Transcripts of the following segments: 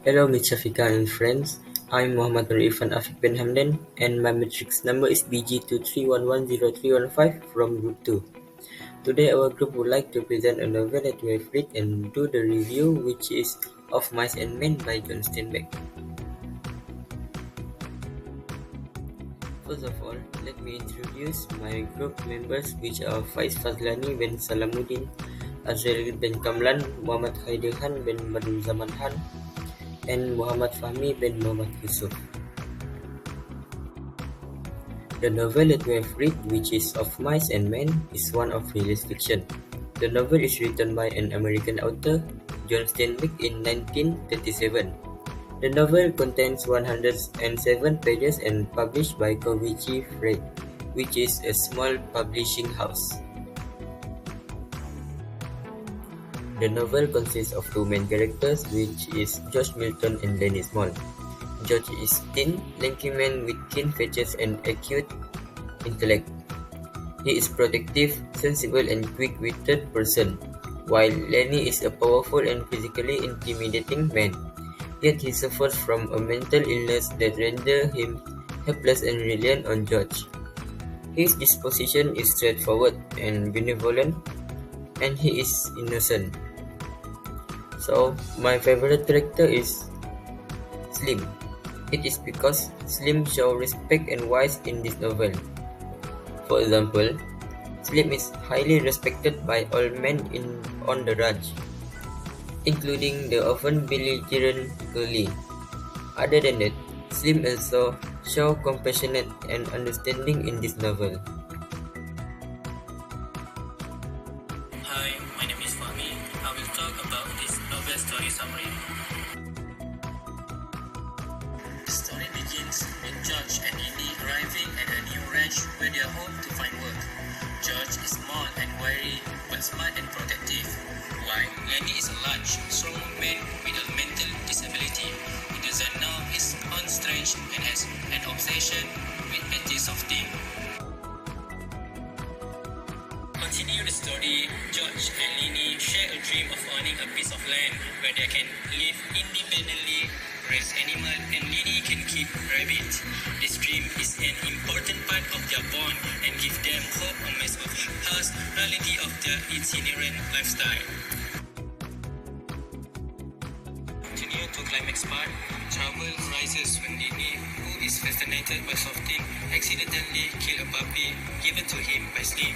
Hello, Miss Shafika and friends. I'm Muhammad Irfan Afiq bin Hamdan, and my matrix number is BG231103115 from Group 2. Today, our group would like to present a novel that we have read and do the review, which is Of Mice and Men by John Steinbeck. First of all, let me introduce my group members, which are Faiz Fazlani bin Salamuddin, Azrael bin Kamlan, Muhammad Khaidirhan bin Badrul Zaman Khan, and Muhammad Fahmi bin Muhammad Yusuf. The novel that we have read, which is Of Mice and Men, is one of realist fiction. The novel is written by an American author, John Steinbeck, in 1937. The novel contains 107 pages and published by Kovici Fred, which is a small publishing house. The novel consists of two main characters, which is George Milton and Lenny Small. George is thin, lanky man with keen features and acute intellect. He is protective, sensible and quick-witted person, while Lenny is a powerful and physically intimidating man. Yet he suffers from a mental illness that renders him helpless and reliant on George. His disposition is straightforward and benevolent, and he is innocent. So, my favorite character is Slim. It is because Slim shows respect and wise in this novel. For example, Slim is highly respected by all men on the ranch, including the often belligerent Curly. Other than that, Slim also shows compassionate and understanding in this novel. Hi, my name is Fahmi. I will talk about this novel story summary. The story begins with George and Indy arriving at a new ranch where they are home to find work. George is small and wiry, but smart and protective, while Lenny is a large, strong man with a mental disability. He doesn't know his own strength and has an obsession with petty softing. Continue the story. George and Lenny share a dream of owning a piece of land where they can live independently, raise animals, and Lenny can keep rabbits. This dream is an important part of their bond and give them hope amidst of harsh reality of their itinerant lifestyle. Continue to climax part. Trouble rises when Lenny, who is fascinated by softing, accidentally kill a puppy given to him by Slim.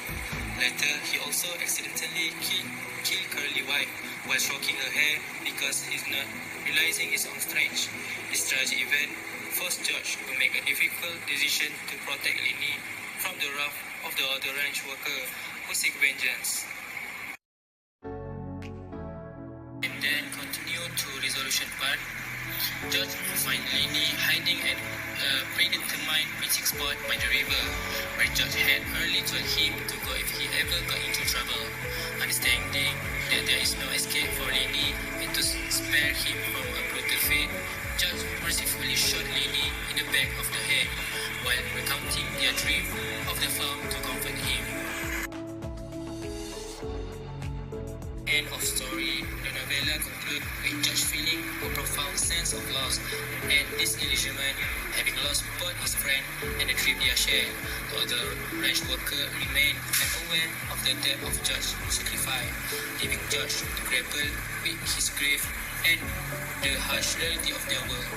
Later, he also accidentally killed Curly's wife while stroking her hair because he's not realizing his own strength. This tragic event forced George to make a difficult decision to protect Lenny from the wrath of the other ranch worker who seek vengeance. And then continue to resolution part. George finds Lenny hiding at a predetermined meeting spot by the river, where George had early told him to go if he ever got into trouble. Understanding that there is no escape for Lenny and to spare him from a brutal fate, George mercifully shot Lenny in the back of the head while recounting their dream of the farm to comfort him. End of story. The novella concludes with George feeling a profound sense of loss and disillusionment, having lost both his friend and the dream they shared. The other ranch worker remained unaware of the death of George's sacrifice, leaving George to grapple with his grief and the harsh reality of their world.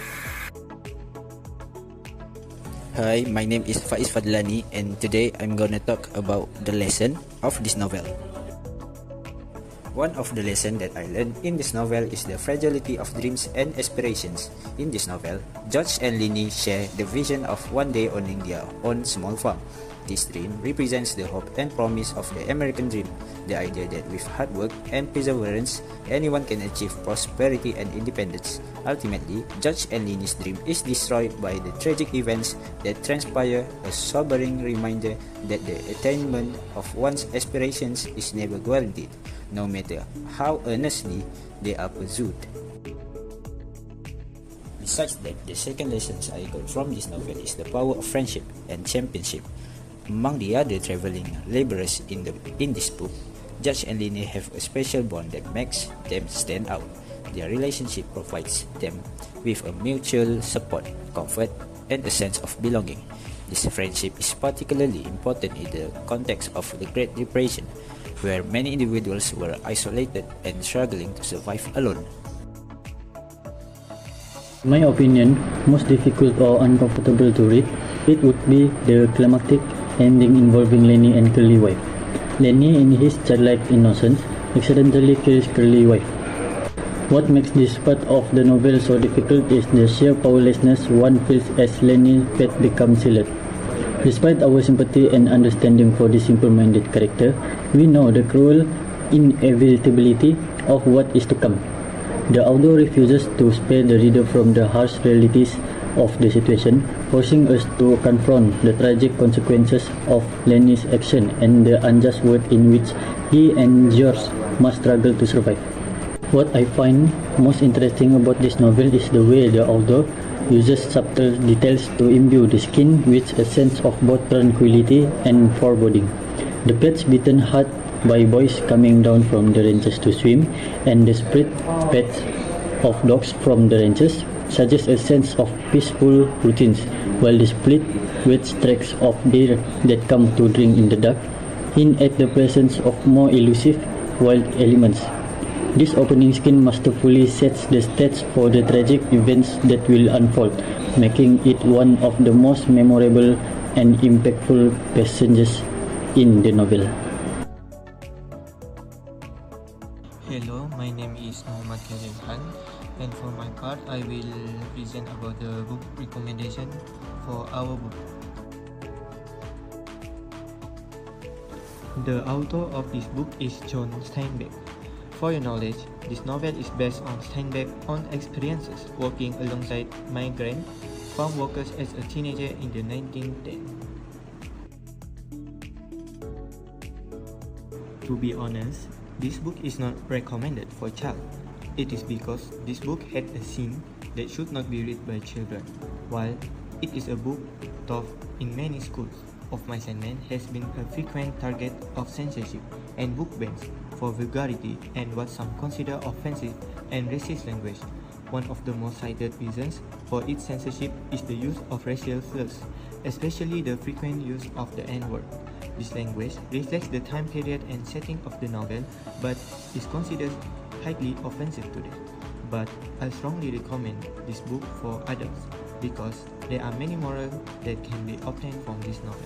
Hi, my name is Faiz Fadlani, and today I'm gonna talk about the lesson of this novel. One of the lessons that I learned in this novel is the fragility of dreams and aspirations. In this novel, George and Lenny share the vision of one day owning their own small farm. This dream represents the hope and promise of the American dream, the idea that with hard work and perseverance, anyone can achieve prosperity and independence. Ultimately, George and Lenny's dream is destroyed by the tragic events that transpire, a sobering reminder that the attainment of one's aspirations is never guaranteed, no matter how earnestly they are pursued. Besides that, the second lessons I got from this novel is the power of friendship and championship. Among the other traveling laborers in this book, George and Lenny have a special bond that makes them stand out. Their relationship provides them with a mutual support, comfort, and a sense of belonging. This friendship is particularly important in the context of the Great Depression, where many individuals were isolated and struggling to survive alone. In my opinion, most difficult or uncomfortable to read, it would be the climactic ending involving Lenny and Curly wife. Lenny, in his childlike innocence, accidentally kills Curly wife. What makes this part of the novel so difficult is the sheer powerlessness one feels as Lenny's fate becomes sealed. Despite our sympathy and understanding for this simple-minded character, we know the cruel inevitability of what is to come. The author refuses to spare the reader from the harsh realities of the situation, forcing us to confront the tragic consequences of Lenny's action and the unjust world in which he and George must struggle to survive. What I find most interesting about this novel is the way the author uses subtle details to imbue the skin with a sense of both tranquility and foreboding. The pets beaten heart by boys coming down from the ranges to swim, and the spread pets of dogs from the ranges suggest a sense of peaceful routines, while the split wedge tracks of deer that come to drink in the dark hint at the presence of more elusive wild elements. This opening scene masterfully sets the stage for the tragic events that will unfold, making it one of the most memorable and impactful passages in the novel. Hello, my name is Muhammad Karim Khan, and for my part, I will present about the book recommendation for our book. The author of this book is John Steinbeck. For your knowledge, this novel is based on Steinbeck's own experiences working alongside migrant farm workers as a teenager in the 1910s. To be honest, this book is not recommended for child. It is because this book had a scene that should not be read by children. While it is a book taught in many schools, Of Mice and Men has been a frequent target of censorship and book bans for vulgarity and what some consider offensive and racist language. One of the most cited reasons for its censorship is the use of racial slurs, especially the frequent use of the N-word. This language reflects the time period and setting of the novel, but is considered highly offensive today. But I strongly recommend this book for adults because there are many morals that can be obtained from this novel.